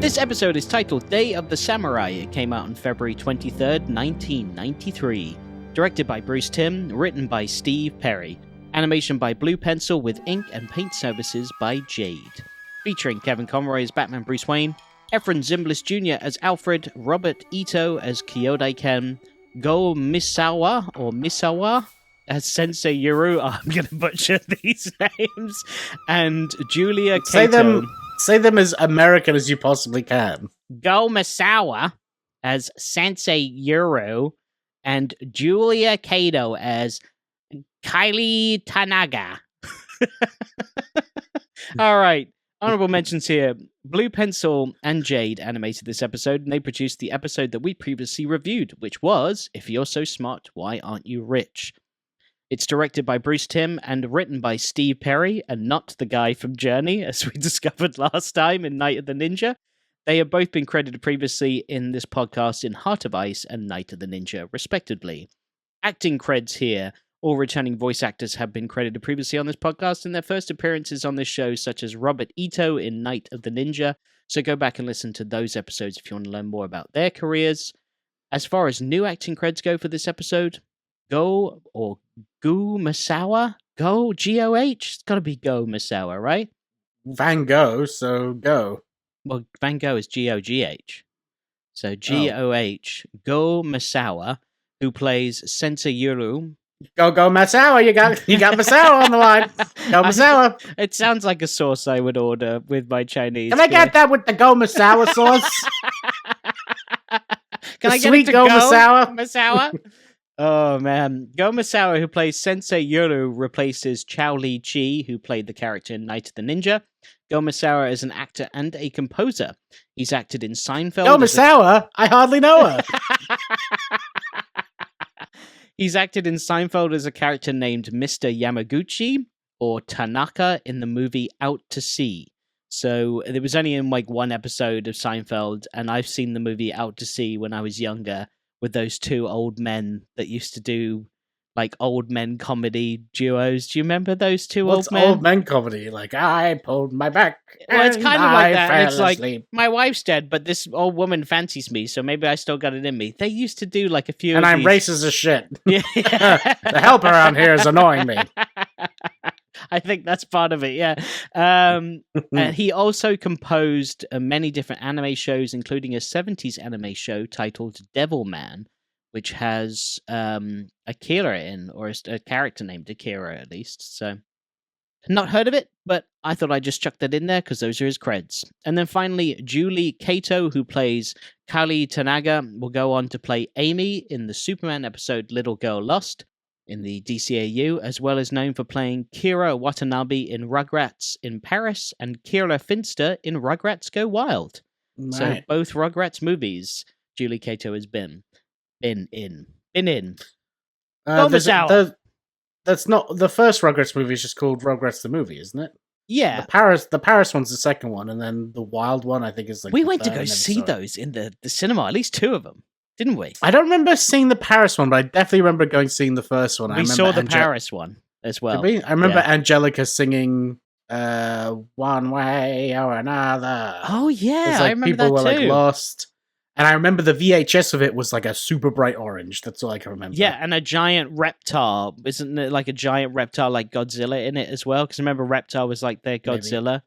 This episode is titled Day of the Samurai. It came out on February 23rd, 1993. Directed by Bruce Timm, written by Steve Perry. Animation by Blue Pencil with ink and paint services by Jade. Featuring Kevin Conroy as Batman Bruce Wayne, Efren Zimbalist Jr. as Alfred, Robert Ito as Kyodai Ken, Go Misawa as Sensei Yuru. Oh, I'm going to butcher these names. And Julia Kato. Say them as American as you possibly can. Go Misawa as Sensei Yuru. And Julia Kato as Kylie Tanaga. All right. Honorable mentions here. Blue Pencil and Jade animated this episode, and they produced the episode that we previously reviewed, which was If You're So Smart, Why Aren't You Rich? It's directed by Bruce Timm and written by Steve Perry, and not the guy from Journey, as we discovered last time in Night of the Ninja. They have both been credited previously in this podcast in Heart of Ice and Night of the Ninja, respectively. Acting creds here. All returning voice actors have been credited previously on this podcast in their first appearances on this show, such as Robert Ito in Night of the Ninja, so go back and listen to those episodes if you want to learn more about their careers. As far as new acting creds go for this episode, Go Misawa? Go, G-O-H? It's got to be Go Misawa, right? Van Gogh, so go. Well, Van Gogh is G-O-G-H. So G-O-H, Go Misawa, who plays Sensei Yuru. Go Misawa, you got Misawa on the line. Go Misawa. It sounds like a sauce I would order with my Chinese. Can I get that with the Go Misawa sauce? Can I get sweet it to Go Misawa? Misawa? Oh, man. Go Misawa, who plays Sensei Yuru, replaces Chow Lee Chi, who played the character in Night of the Ninja. Go Misawa is an actor and a composer. He's acted in Seinfeld. Go Misawa? I hardly know her. He's acted in Seinfeld as a character named Mr. Yamaguchi, or Tanaka in the movie Out to Sea. So it was only in like one episode of Seinfeld, and I've seen the movie Out to Sea when I was younger, with those two old men that used to do like old men comedy duos. Do you remember those two old men? Old men comedy? Like, I pulled my back. Well, it's kind of like that. It's like, asleep. my wife's dead, but this old woman fancies me, so maybe I still got it in me. They used to do like a few and of I'm these... racist as shit. Yeah. The help around here is annoying me. I think that's part of it, yeah. And he also composed many different anime shows, including a 70s anime show titled Devilman, which has Akira in, or a character named Akira at least. So, not heard of it, but I thought I'd just chuck that in there because those are his creds. And then finally, Julie Kato, who plays Kali Tanaga, will go on to play Amy in the Superman episode Little Girl Lost in the DCAU, as well as known for playing Kira Watanabe in Rugrats in Paris and Kira Finster in Rugrats Go Wild. Right. So both Rugrats movies Julie Kato has been in. That's not the first Rugrats movie. Is just called Rugrats the movie, isn't it? Yeah, the Paris one's the second one, and then the Wild one I think is like. We went to go see those in the cinema, at least two of them, didn't we? I don't remember seeing the Paris one, but I definitely remember seeing the first one. We saw the Paris one as well. Did we? I remember Angelica singing "One Way or Another." Oh yeah, I remember people that were too. Like lost. And I remember the VHS of it was like a super bright orange. That's all I can remember. Yeah, and a giant reptile. Isn't it like a giant reptile like Godzilla in it as well? Because remember Reptile was like their Godzilla. Maybe.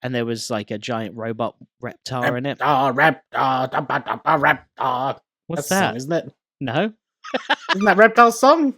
And there was like a giant robot reptile in it. Reptile. What's That's that? Song, isn't it? No? Isn't that Reptile's song?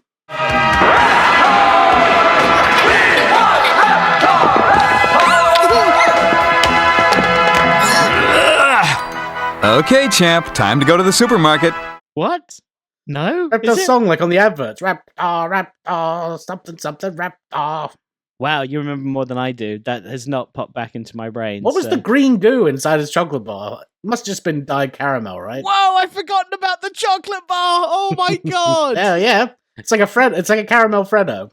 Okay, champ, time to go to the supermarket. What? No? Reptile's song, like on the adverts. Reptile, something, Reptile. Wow, you remember more than I do. That has not popped back into my brain. What was the green goo inside his chocolate bar? It must have just been dyed caramel, right? Whoa, I've forgotten about the chocolate bar! Oh my god! Yeah. It's like a caramel Freddo.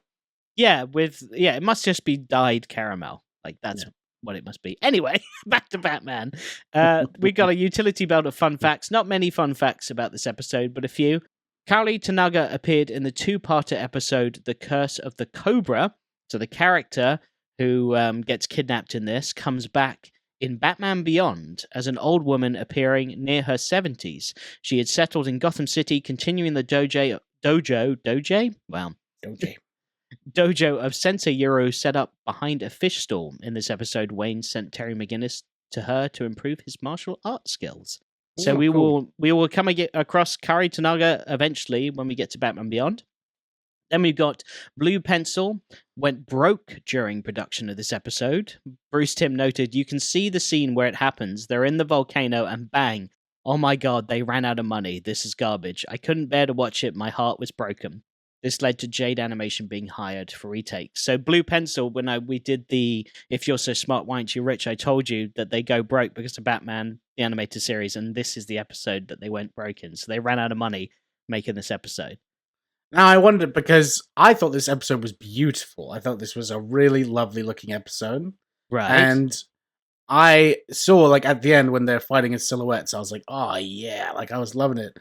Yeah, it must just be dyed caramel. Like that's what it must be. Anyway, back to Batman. We got a utility belt of fun facts. Not many fun facts about this episode, but a few. Kali Tanaga appeared in the two-parter episode The Curse of the Cobra. So the character who gets kidnapped in this comes back in Batman Beyond as an old woman appearing near her 70s. She had settled in Gotham City, continuing the dojo? Wow. Dojo of Sensei Yuru set up behind a fish stall. In this episode, Wayne sent Terry McGinnis to her to improve his martial arts skills. So we will come across Kari Tanaga eventually when we get to Batman Beyond. Then we've got Blue Pencil went broke during production of this episode. Bruce Timm noted, "You can see the scene where it happens. They're in the volcano and bang. Oh my god, they ran out of money. This is garbage. I couldn't bear to watch it. My heart was broken." This led to Jade Animation being hired for retakes. So Blue Pencil, when we did the If You're So Smart, Why Aren't You Rich, I told you that they go broke because of Batman, the animated series, and this is the episode that they went broke in. So they ran out of money making this episode. Now, I wondered, because I thought this episode was beautiful. I thought this was a really lovely looking episode. Right. And I saw, like, at the end when they're fighting in silhouettes, I was like, oh yeah, like, I was loving it.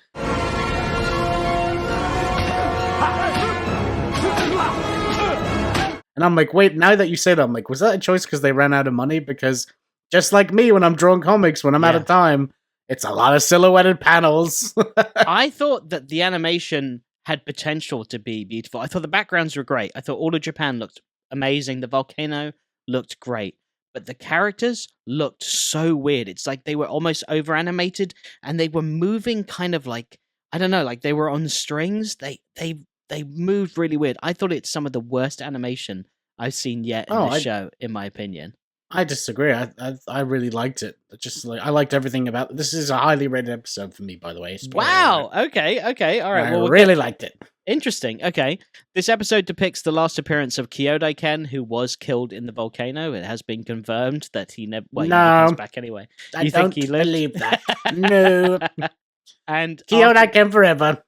And I'm like, wait, now that you say that, I'm like, was that a choice because they ran out of money? Because just like me, when I'm drawing comics, when I'm out of time, it's a lot of silhouetted panels. I thought that the animation had potential to be beautiful. I thought the backgrounds were great. I thought all of Japan looked amazing. The volcano looked great. But the characters looked so weird. It's like they were almost over animated and they were moving kind of like, I don't know, like they were on strings. They moved really weird. I thought it's some of the worst animation I've seen yet in this show, in my opinion. I disagree. I really liked it. Just like I liked everything about it. This is a highly rated episode for me, by the way. Wow. Okay. All right. I really liked it. Interesting. Okay. This episode depicts the last appearance of Kyodai Ken, who was killed in the volcano. It has been confirmed that he never comes back anyway. I don't believe that. No. And Kyodai Ken forever.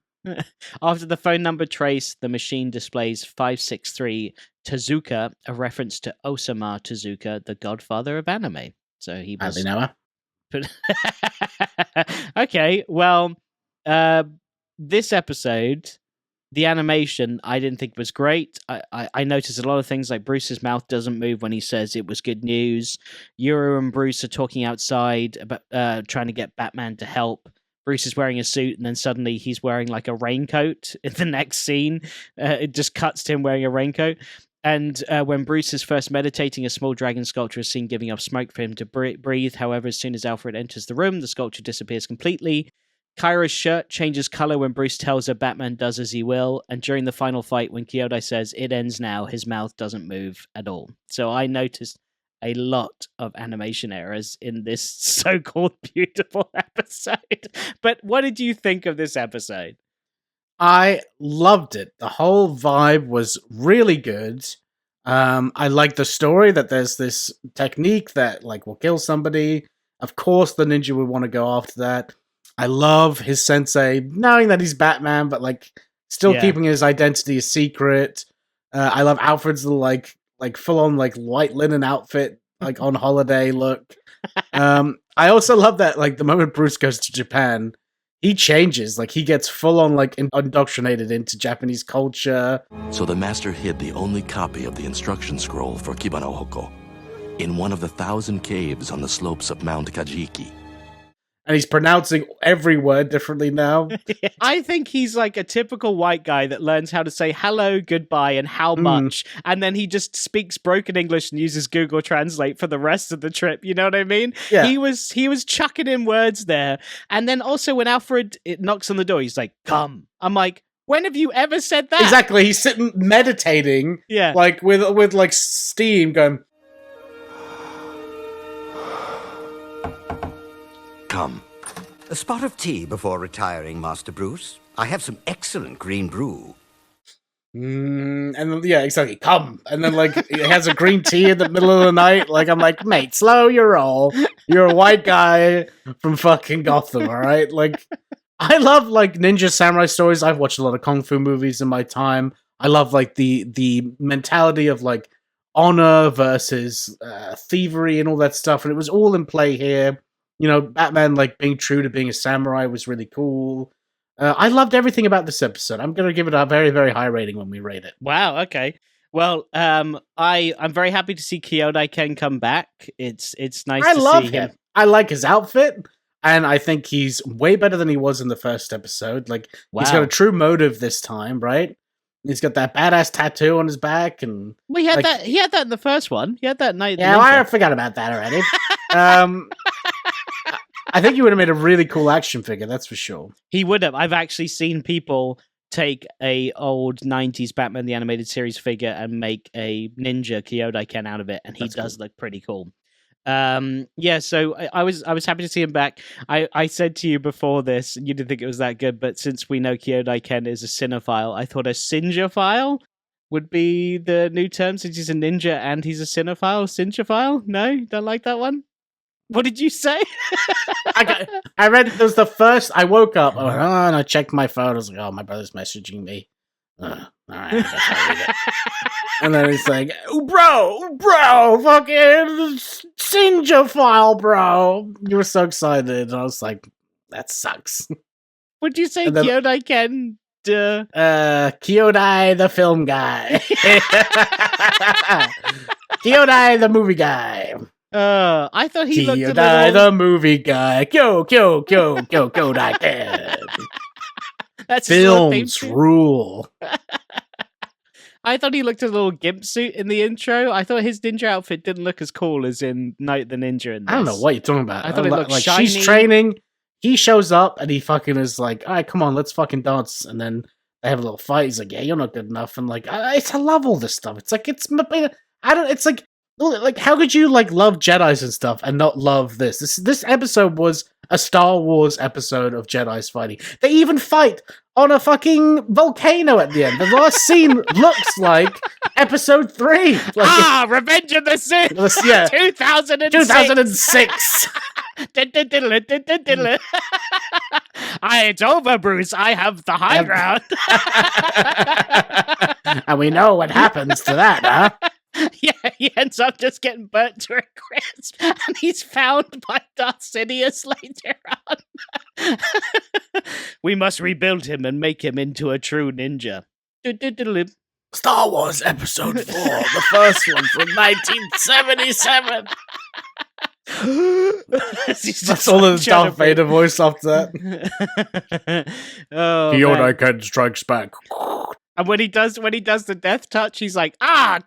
After the phone number trace, the machine displays 563 Tezuka, a reference to Osamu Tezuka, the godfather of anime. So he was... Okay, well, this episode, the animation, I didn't think was great. I noticed a lot of things, like Bruce's mouth doesn't move when he says it was good news. Yuru and Bruce are talking outside about trying to get Batman to help. Bruce is wearing a suit, and then suddenly he's wearing like a raincoat in the next scene. It just cuts to him wearing a raincoat. And when Bruce is first meditating, a small dragon sculpture is seen giving off smoke for him to breathe. However, as soon as Alfred enters the room, the sculpture disappears completely. Kyra's shirt changes color when Bruce tells her Batman does as he will. And during the final fight, when Kyodai says, "It ends now," his mouth doesn't move at all. So I noticed a lot of animation errors in this so-called beautiful episode. But what did you think of this episode? I loved it. The whole vibe was really good. I like the story that there's this technique that like will kill somebody. Of course, the ninja would want to go after that. I love his sensei knowing that he's Batman, but like still keeping his identity a secret. I love Alfred's little like full on like white linen outfit, like on holiday look. I also love that like the moment Bruce goes to Japan, he changes, like he gets full on like indoctrinated into Japanese culture. So the master hid the only copy of the instruction scroll for Kibanohoko in one of the 1,000 caves on the slopes of Mount Kajiki. And he's pronouncing every word differently now. I think he's like a typical white guy that learns how to say hello, goodbye, and how much. And then he just speaks broken English and uses Google Translate for the rest of the trip. You know what I mean? Yeah. He was chucking in words there. And then also when Alfred knocks on the door, he's like, "Come." I'm like, when have you ever said that? Exactly. He's sitting meditating. Yeah. Like with like steam going. Come. A spot of tea before retiring, Master Bruce. I have some excellent green brew. And then, yeah, exactly. Come. And then like he has a green tea in the middle of the night. Like I'm like, mate, slow your roll. You're a white guy from fucking Gotham, all right? Like I love like ninja samurai stories. I've watched a lot of kung fu movies in my time. I love like the mentality of like honor versus thievery and all that stuff. And it was all in play here. You know, Batman, like, being true to being a samurai was really cool. I loved everything about this episode. I'm going to give it a very, very high rating when we rate it. Wow, okay. Well, I'm very happy to see Kyodai Ken come back. It's nice I to love see him. I like his outfit, and I think he's way better than he was in the first episode. Like, he's got a true motive this time, right? He's got that badass tattoo on his back, and well, he had that in the first one. He had that night. Yeah, I forgot about that already. I think he would have made a really cool action figure. That's for sure. He would have. I've actually seen people take a old 90s Batman the Animated Series figure and make a ninja Kyodai Ken out of it, and he does look pretty cool. So I was happy to see him back. I said to you before this, you didn't think it was that good, but since we know Kyodai Ken is a cinephile, I thought a cinjaphile would be the new term, since he's a ninja and he's a cinephile. Cinjaphile? No? Don't like that one? What did you say? I read it was the first. I woke up and I checked my phone. I was like, "Oh, my brother's messaging me." All right, I guess I'll read it. And then it's like, bro, fucking cinjaphile, bro. You were so excited, and I was like, "That sucks." Would you say Kyodai Ken? Kyodai the film guy, Kyodai the movie guy. I thought he looked a little... Kyodai the movie guy. Kyodai Ken. That's films rule. I thought he looked a little gimp suit in the intro. I thought his ninja outfit didn't look as cool as in Night the Ninja. In this. I don't know what you're talking about. I thought it looked like shiny. She's training. He shows up and he fucking is like, "All right, come on, let's fucking dance." And then they have a little fight. He's like, "Yeah, you're not good enough." And like, I love all this stuff. It's like it's like how could you like love Jedis and stuff and not love this? This episode was a Star Wars episode of Jedis fighting. They even fight on a fucking volcano at the end. The last scene looks like epised 3. Like, Revenge of the Sith! Yeah. 2006! It's over, Bruce. I have the high ground. And we know what happens to that, huh? Yeah, he ends up just getting burnt to a crisp, and he's found by Darth Sidious later on. We must rebuild him and make him into a true ninja. Star Wars Episode 4, the first one from 1977. That's all of the Darth Vader voice after that. Kyodai Ken strikes back. And when he does the death touch, he's like,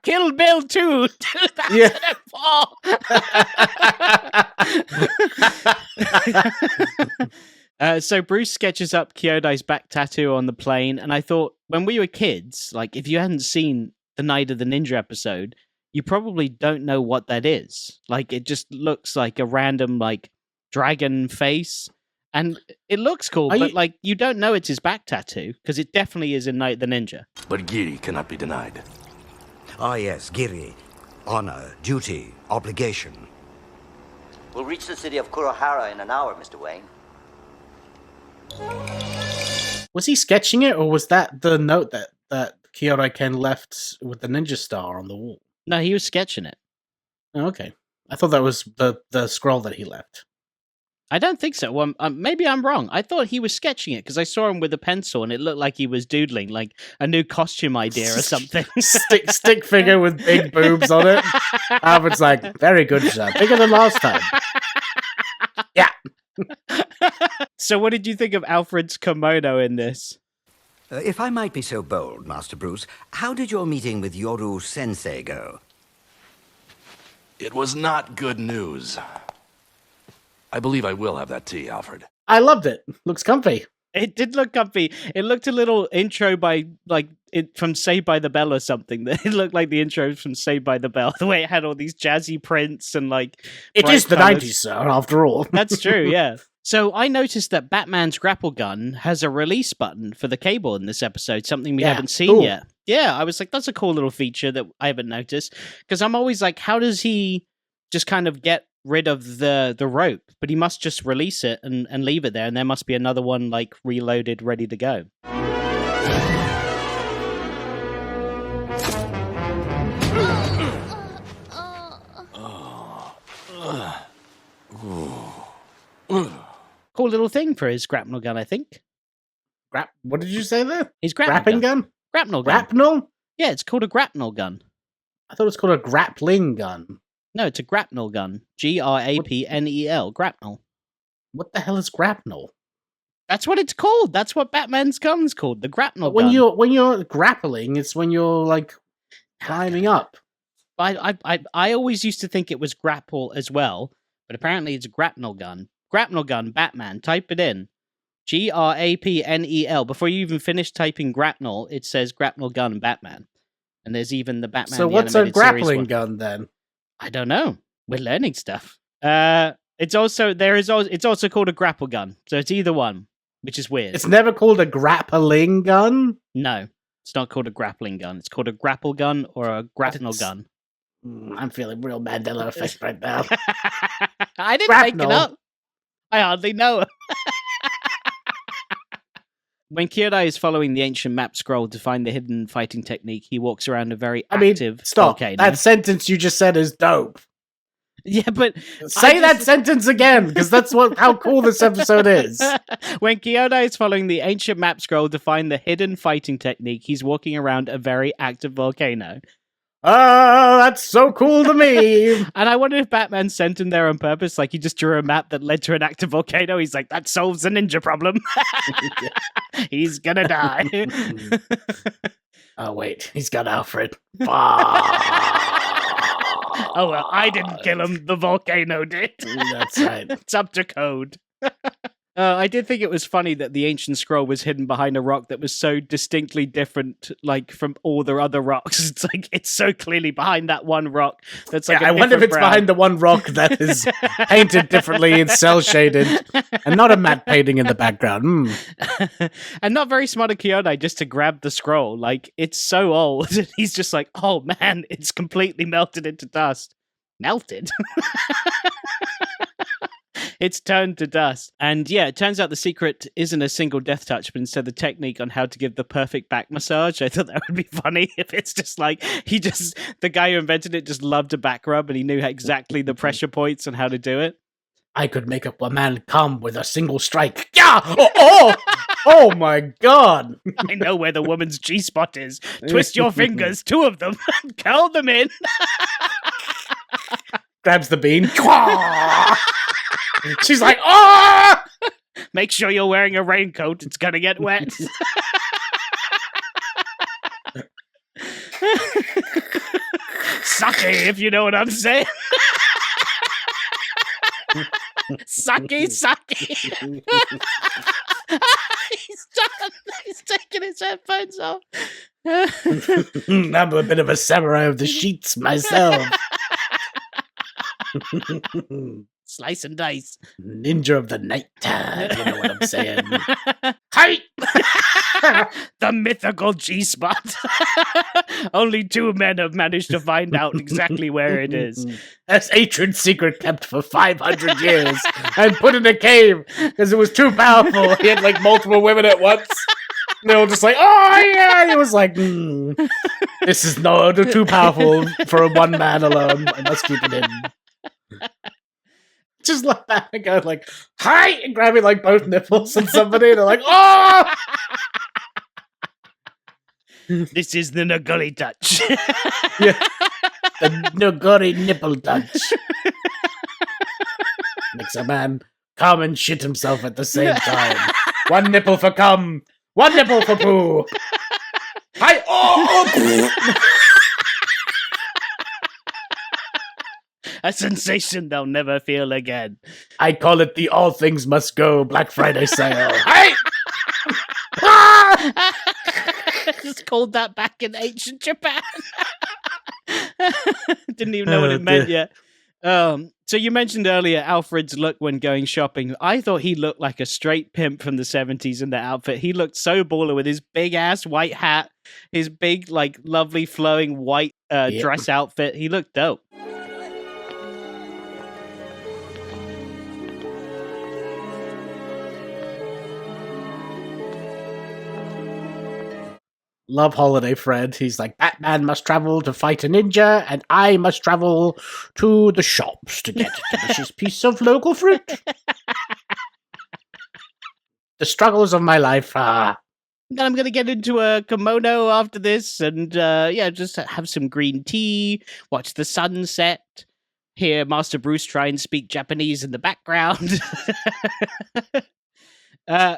Kill Bill 2, 2004. So Bruce sketches up Kyodai's back tattoo on the plane, and I thought, when we were kids, like, if you hadn't seen the Night of the Ninja episode, you probably don't know what that is. Like, it just looks like a random, like, dragon face. And it looks cool, but like you don't know it's his back tattoo, because it definitely is in Night the Ninja. But Giri cannot be denied. Ah, yes, Giri. Honor, duty, obligation. We'll reach the city of Kurohara in an hour, Mr. Wayne. Was he sketching it, or was that the note that Kyodai Ken left with the ninja star on the wall? No, he was sketching it. Oh, okay. I thought that was the scroll that he left. I don't think so. Well, maybe I'm wrong. I thought he was sketching it because I saw him with a pencil and it looked like he was doodling, like a new costume idea or something. stick figure with big boobs on it. Alfred's like, very good, sir. Bigger than last time. Yeah. So what did you think of Alfred's kimono in this? If I might be so bold, Master Bruce, how did your meeting with Yoru Sensei go? It was not good news. I believe I will have that tea, Alfred. I loved it. Looks comfy. It did look comfy. It looked a little intro from Saved by the Bell or something. It looked like the intro from Saved by the Bell. The way it had all these jazzy prints and like... It is the colors. 90s, sir, after all. That's true, yeah. So I noticed that Batman's grapple gun has a release button for the cable in this episode, something we haven't seen yet. Yeah, I was like, that's a cool little feature that I haven't noticed. Because I'm always like, how does he just kind of get rid of the rope? But he must just release it and leave it there, and there must be another one like reloaded, ready to go. Cool little thing for his grapnel gun, I think. What did you say there? His grappling gun? Grapnel gun. Grapnel? Yeah, it's called a grapnel gun. I thought it was called a grappling gun. No, it's a grapnel gun. Grapnel. Grapnel. What the hell is grapnel? That's what it's called. That's what Batman's gun's called. The grapnel When gun. when you're grappling, it's when you're like climbing up. I always used to think it was grapple as well, but apparently it's grapnel gun. Grapnel gun, Batman. Type it in. Grapnel. Before you even finish typing grapnel, it says grapnel gun, Batman. And there's even the Batman. So the what's a animated series grappling one. gun then? I don't know. We're learning stuff. It's also called a grapple gun. So it's either one, which is weird. It's never called a grappling gun? No, it's not called a grappling gun. It's called a grapple gun or a grapnel gun. I'm feeling real Mandela effect right now. I didn't make it up. I hardly know. When Kyodai is following the ancient map scroll to find the hidden fighting technique, he walks around a very active stop. volcano. That sentence you just said is dope. Yeah, but say that sentence again, because that's how cool this episode is. When Kyodai is following the ancient map scroll to find the hidden fighting technique, he's walking around a very active volcano. Oh, that's so cool to me. And I wonder if Batman sent him there on purpose, like he just drew a map that led to an active volcano. He's like, that solves the ninja problem. He's gonna die. Oh, wait, he's got Alfred. Oh, well, I didn't kill him. The volcano did. That's right. It's up to code. I did think it was funny that the ancient scroll was hidden behind a rock that was so distinctly different, like from all the other rocks. It's like it's so clearly behind that one rock. That's like I wonder if it's behind the one rock that is painted differently and cell shaded, and not a matte painting in the background. And not very smart of Kyodai just to grab the scroll. Like it's so old. He's just like, oh man, it's completely melted into dust. Melted. It's turned to dust. And yeah, it turns out the secret isn't a single death touch, but instead the technique on how to give the perfect back massage. I thought that would be funny if it's just like, the guy who invented it just loved a back rub and he knew exactly the pressure points and how to do it. I could make up a man come with a single strike. Yeah! Oh my god! I know where the woman's G-spot is. Twist your fingers, 2 of them, curl them in. Grabs the bean. She's like, oh! Make sure you're wearing a raincoat. It's gonna get wet. Sucky, if you know what I'm saying. Sucky. He's done. He's taking his headphones off. I'm a bit of a samurai of the sheets myself. Slice and dice. Ninja of the night. You know what I'm saying. Hi! The mythical G-spot. Only 2 men have managed to find out exactly where it is. That's ancient secret kept for 500 years and put in a cave because it was too powerful. He had like multiple women at once. And they were just like, oh yeah. And he was like, this is too powerful for a one man alone. I must keep it in. Just like that, and go like, hi, and grabbing like both nipples on somebody, and they're like, oh! This is the Naguri touch. Yeah. The Naguri nipple touch. Makes a man come and shit himself at the same time. 1 nipple for cum, 1 nipple for poo. Hi, oh! A sensation they'll never feel again. I call it the all things must go Black Friday sale. Hey! Just called that back in ancient Japan. Didn't even know what it meant yet. So you mentioned earlier Alfred's look when going shopping. I thought he looked like a straight pimp from the 70s in that outfit. He looked so baller with his big ass white hat, his big, like, lovely flowing white dress outfit. He looked dope. Love Holiday Fred. He's like, Batman must travel to fight a ninja, and I must travel to the shops to get a delicious piece of local fruit. The struggles of my life are Then I'm gonna get into a kimono after this, and just have some green tea, watch the sunset, hear Master Bruce try and speak Japanese in the background.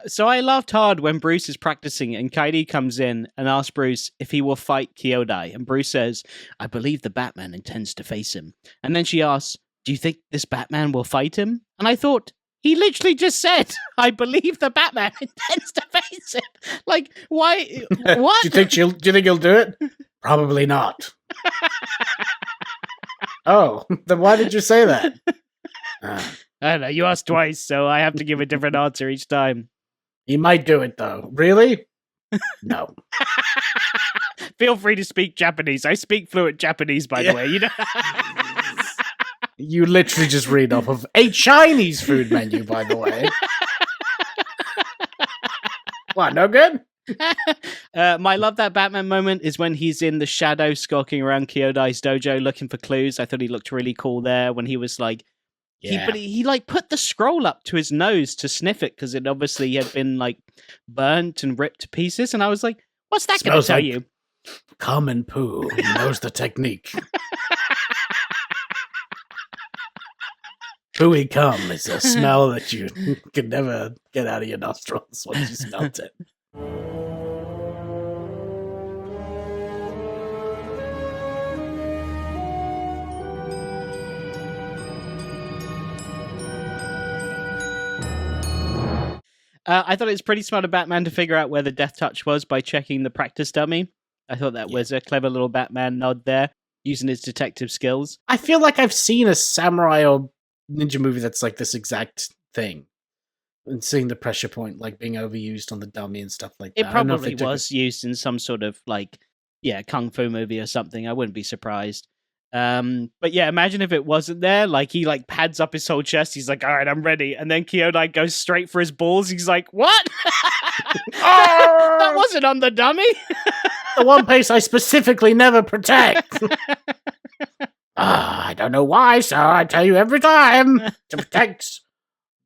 So I laughed hard when Bruce is practicing and Kyodai comes in and asks Bruce if he will fight Kyodai. And Bruce says, I believe the Batman intends to face him. And then she asks, do you think this Batman will fight him? And I thought, he literally just said, I believe the Batman intends to face him. Like, why? What? Do you think he'll do it? Probably not. Oh, then why did you say that? I don't know. You asked twice, so I have to give a different answer each time. He might do it, though. Really? No. Feel free to speak Japanese. I speak fluent Japanese, by the way. You know. You literally just read off of a Chinese food menu, by the way. What, no good? My love that Batman moment is when he's in the shadow skulking around Kyodai's dojo looking for clues. I thought he looked really cool there when he was like, he like put the scroll up to his nose to sniff it because it obviously had been like burnt and ripped to pieces. And I was like, what's that going to tell you? Common poo. He knows the technique. Pooey cum is a smell that you can never get out of your nostrils once you smelt it. I thought it was pretty smart of Batman to figure out where the death touch was by checking the practice dummy. I thought that was a clever little Batman nod there, using his detective skills. I feel like I've seen a samurai or ninja movie that's like this exact thing. And seeing the pressure point like being overused on the dummy and stuff like that. It probably was used in some sort of like, kung fu movie or something. I wouldn't be surprised. But yeah, imagine if it wasn't there. Like he like pads up his whole chest. He's like, all right, I'm ready. And then Kyodai goes straight for his balls. He's like, what? That wasn't on the dummy. The one place I specifically never protect. I don't know why, sir. I tell you every time to protect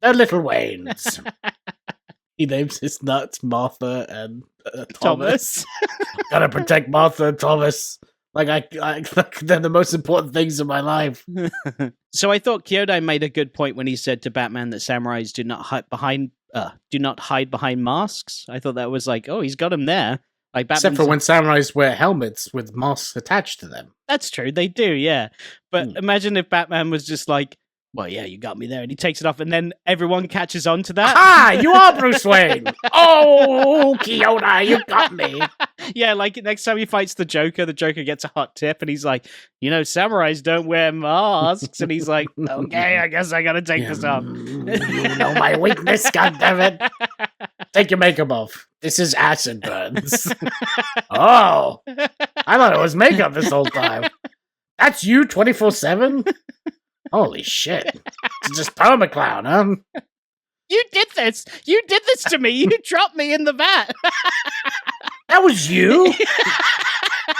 the little Waynes. He names his nuts Martha and Thomas. Gotta protect Martha and Thomas. Like they're the most important things in my life. So I thought Kyodai made a good point when he said to Batman that samurais do not hide behind masks. I thought that was like, oh, he's got him there. Like Batman's except for when samurais wear helmets with masks attached to them. That's true, they do, yeah. But imagine if Batman was just like, well, yeah, you got me there, and he takes it off, and then everyone catches on to that. Ah, you are Bruce Wayne! Oh, Kyodai, you got me! Yeah, like next time he fights the Joker gets a hot tip, and he's like, samurais don't wear masks, and he's like, okay, I guess I gotta take this off. You know my weakness, goddammit! Take your makeup off. This is acid burns. Oh, I thought it was makeup this whole time. That's you 24/7? Holy shit. It's just permaclown, huh? You did this! You did this to me! You dropped me in the vat! That was you?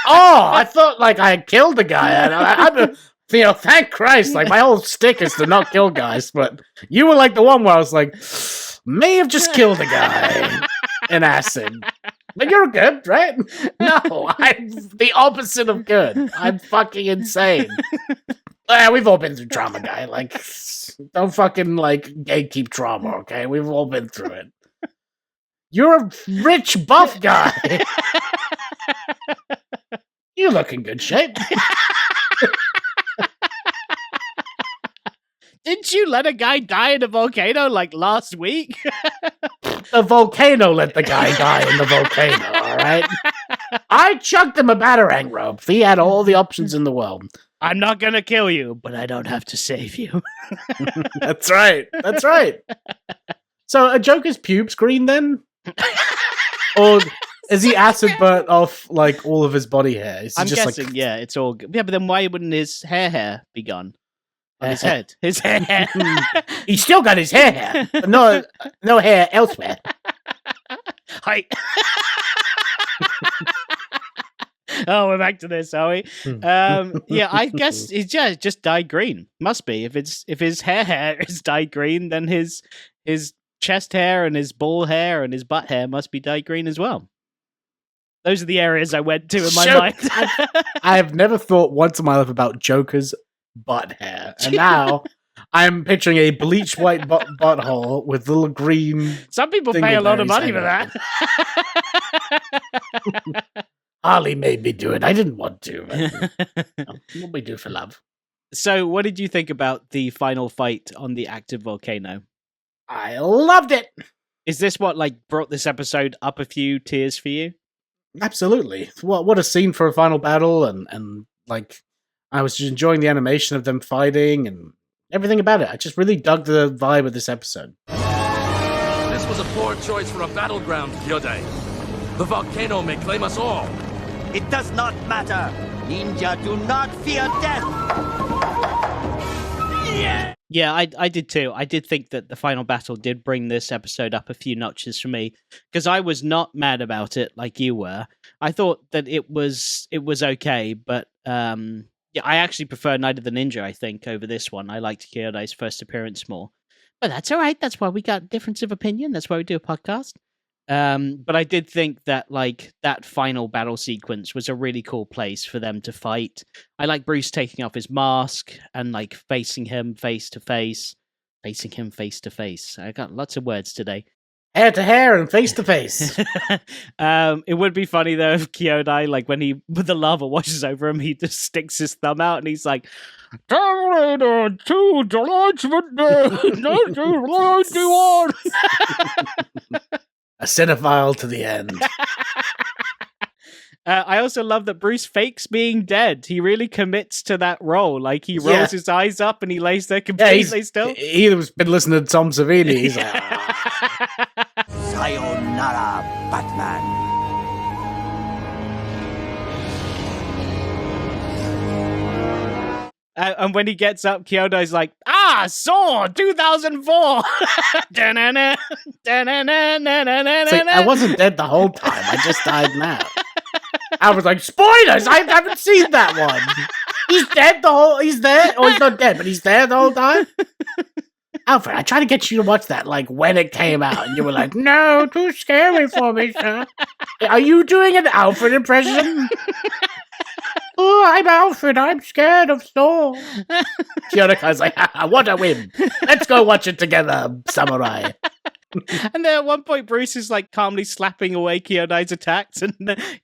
Oh, I thought like I had killed the guy. Thank Christ. Like my whole stick is to not kill guys, but you were like the one where I was like, may have just killed a guy in acid. But you're good, right? No, I'm the opposite of good. I'm fucking insane. We've all been through trauma, guy. Like, don't fucking, like, gatekeep trauma, okay? We've all been through it. You're a rich, buff guy. You look in good shape. Didn't you let a guy die in a volcano, like, last week? The volcano let the guy die in the volcano, all right? I chucked him a batarang rope. He had all the options in the world. I'm not gonna kill you, but I don't have to save you. That's right. That's right. So, are Joker's pubes green then? Or is he acid burnt off like all of his body hair? I'm just guessing, like... yeah, it's all good. Yeah, but then why wouldn't his hair be gone? On his head. His hair. He's still got his hair. No hair elsewhere. Hi. Oh, we're back to this, are we? Yeah, I guess it's just dyed green. Must be. If his hair is dyed green, then his chest hair and his ball hair and his butt hair must be dyed green as well. Those are the areas I went to in my Sure. mind. I have never thought once in my life about Joker's butt hair, and now I'm picturing a bleach white butthole with little green. Some people pay a lot of money for that. Harley made me do it. I didn't want to. But, what we do for love. So, what did you think about the final fight on the active volcano? I loved it. Is this what brought this episode up a few tiers for you? Absolutely. What a scene for a final battle, and I was just enjoying the animation of them fighting and everything about it. I just really dug the vibe of this episode. This was a poor choice for a battleground, Kyodai. The volcano may claim us all. It does not matter. Ninja do not fear death. Yeah, I did too. I did think that the final battle did bring this episode up a few notches for me, because I was not mad about it like you were. I thought that it was okay, but yeah, I actually prefer Night of the Ninja, I think, over this one. I liked Kyodai's first appearance more. But that's all right. That's why we got difference of opinion. That's why we do a podcast. But I did think that that final battle sequence was a really cool place for them to fight. I like Bruce taking off his mask and facing him face to face. Facing him face to face. I got lots of words today. Hair to hair and face to face. It would be funny though if Kyodai, when the lava washes over him, he just sticks his thumb out and he's like, Terminator 2 Judgment Day 1991. A cinephile to the end. I also love that Bruce fakes being dead. He really commits to that role. He rolls his eyes up and he lays there completely still. He's been listening to Tom Savini. He's like, Sayonara, Batman. "Ah, And when he gets up, Kyodai's like, Saw 2004. I wasn't dead the whole time. I just died now. I was like, spoilers! I haven't seen that one. He's dead he's there? Oh, he's not dead, but he's there the whole time? Alfred, I tried to get you to watch that, when it came out, and you were like, no, too scary for me, sir. Are you doing an Alfred impression? Oh, I'm Alfred. I'm scared of Saw. Kyodai's like, what a win. Let's go watch it together, samurai. And then at one point, Bruce is calmly slapping away Kyodai's attacks, and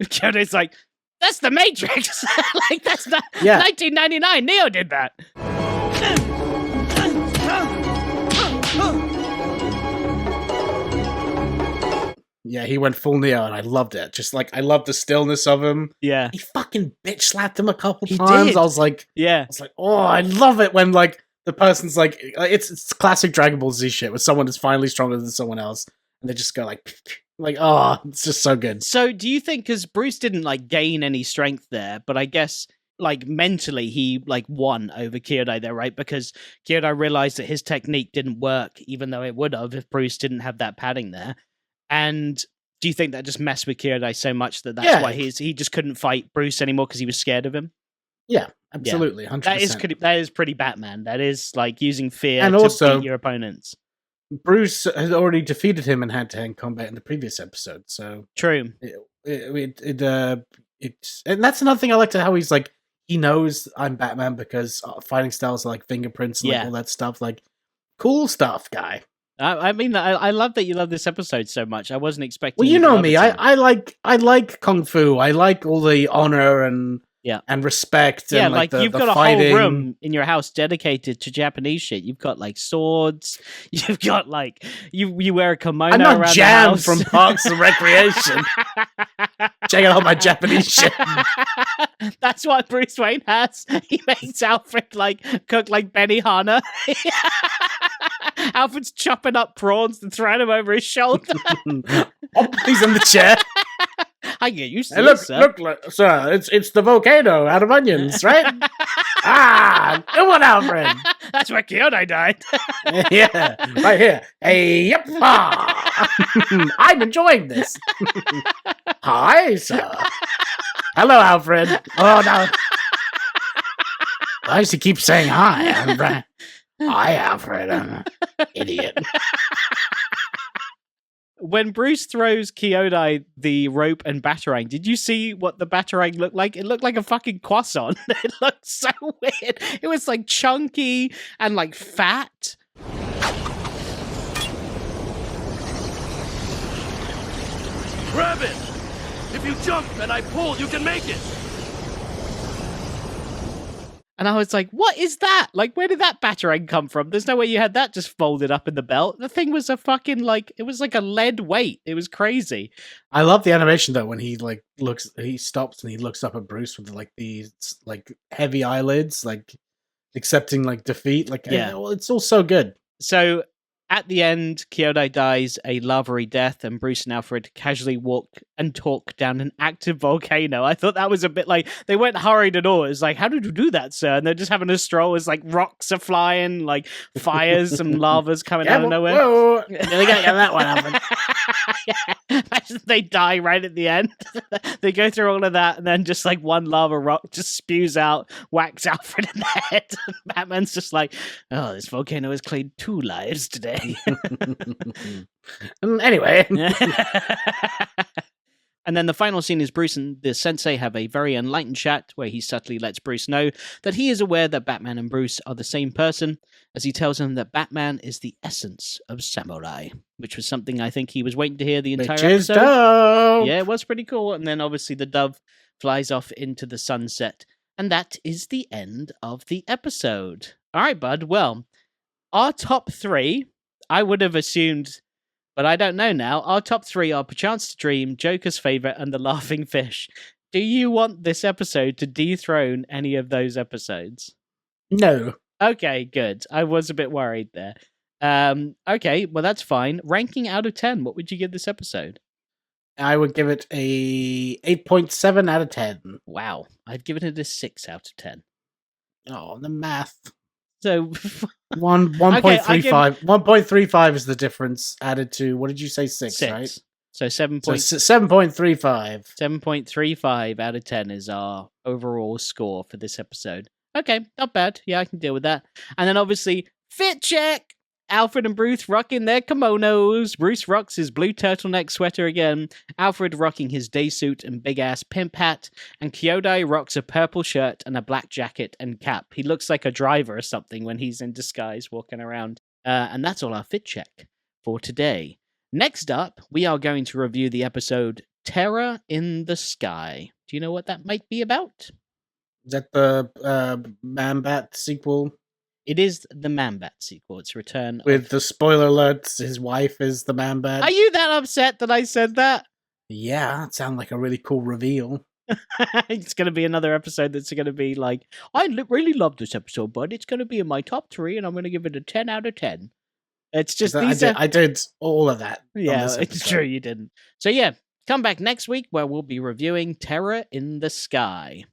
Kyodai's like, "That's the Matrix." That's not 1999. Neo did that. Yeah, he went full Neo, and I loved it. Just I loved the stillness of him. Yeah, He fucking bitch slapped him a couple He times. did. I was like, oh, I love it when the person's it's classic Dragon Ball Z shit, where someone is finally stronger than someone else, and they just go oh, it's just so good. So, do you think, because Bruce didn't gain any strength there, but I guess mentally he won over Kyodai there, right? Because Kyodai realized that his technique didn't work, even though it would have if Bruce didn't have that padding there. And do you think that just messed with Kyodai so much that's why he just couldn't fight Bruce anymore because he was scared of him? Yeah, absolutely, 100%. That is pretty Batman. That is using fear And to also, beat your opponents. Bruce had already defeated him in hand-to-hand combat in the previous episode, so True. It's and that's another thing I liked how he's he knows I'm Batman because fighting styles are fingerprints and all that stuff. Cool stuff, guy. I mean, I love that you love this episode so much. I wasn't expecting. Well, you know me. I like kung fu. I like all the honor and respect. Yeah, and, you've got a fighting. whole room in your house dedicated to Japanese shit. You've got swords. You've got you wear a kimono. I'm not around Jam the house. from Parks and Recreation. Check out my Japanese shit. That's what Bruce Wayne has. He makes Alfred cook Benihana. Alfred's chopping up prawns and throwing them over his shoulder. He's in the chair. I get used to Hey, this, sir. look, sir. It's the volcano out of onions, right? Good one, Alfred. That's where Kyodai died. Yeah, right here. Hey, yep. I'm enjoying this. Hi, sir. Hello, Alfred. Oh no. Why does he keep saying hi? Hi, Alfred. I'm an idiot. when Bruce throws Kyodai the rope and batarang, did you see what the batarang looked like? It looked like a fucking croissant. It looked so weird. It was like chunky and like fat. Grab it! If you jump and I pull, you can make it! And I was like, what is that? Like, where did that batarang come from? There's no way you had that just folded up in the belt. The thing was a fucking, like, it was like a lead weight. It was crazy. I love the animation, though, when he, like, he stops and he looks up at Bruce with, like, these, like, heavy eyelids, like, accepting, like, defeat. Like, Yeah. well, it's all so good. So at the end, Kyodai dies a lavery death, and Bruce and Alfred casually walk and talk down an active volcano. I thought that was a bit like, they weren't hurried at all. It's like, how did you do that, sir? And they're just having a stroll as like rocks are flying, like fires and lava's coming out of nowhere. Whoa. They gotta get that one happen. Yeah. Imagine they die right at the end. They go through all of that, and then just like one lava rock just spews out, whacks Alfred in the head. And Batman's just like, oh, this volcano has claimed 2 lives today. Anyway. And then the final scene is Bruce and the sensei have a very enlightened chat where he subtly lets Bruce know that he is aware that Batman and Bruce are the same person, as he tells him that Batman is the essence of samurai, which was something I think he was waiting to hear the entire Which is episode. dope. Yeah, it was pretty cool. And then obviously the dove flies off into the sunset. And that is the end of the episode. All right, bud. Well, our top 3, I would have assumed, but I don't know now. Our top 3 are Perchance to Dream, Joker's Favorite, and The Laughing Fish. Do you want this episode to dethrone any of those episodes? No. Okay, good. I was a bit worried there. Okay, well, that's fine. Ranking out of 10, what would you give this episode? I would give it a 8.7 out of 10. Wow, I'd given it a 6 out of 10. Oh, the math. So 1.35. 1.35 is the difference added to, what did you say, 6, right? So 7. So 7.35. 7.35 out of 10 is our overall score for this episode. Okay, not bad. Yeah, I can deal with that. And then obviously, fit check! Alfred and Bruce rocking their kimonos. Bruce rocks his blue turtleneck sweater again. Alfred rocking his day suit and big-ass pimp hat. And Kyodai rocks a purple shirt and a black jacket and cap. He looks like a driver or something when he's in disguise walking around. And that's all our fit check for today. Next up, we are going to review the episode Terror in the Sky. Do you know what that might be about? Is that the Man-Bat sequel? It is the Man-Bat sequel. It's Return With the spoiler alert, his wife is the Man-Bat. Are you that upset that I said that? Yeah, it sounds like a really cool reveal. It's going to be another episode that's going to be like, I really love this episode, bud. It's going to be in my top 3, and I'm going to give it a 10 out of 10. It's just I did all of that. Yeah, it's true you didn't. So yeah, come back next week where we'll be reviewing Terror in the Sky.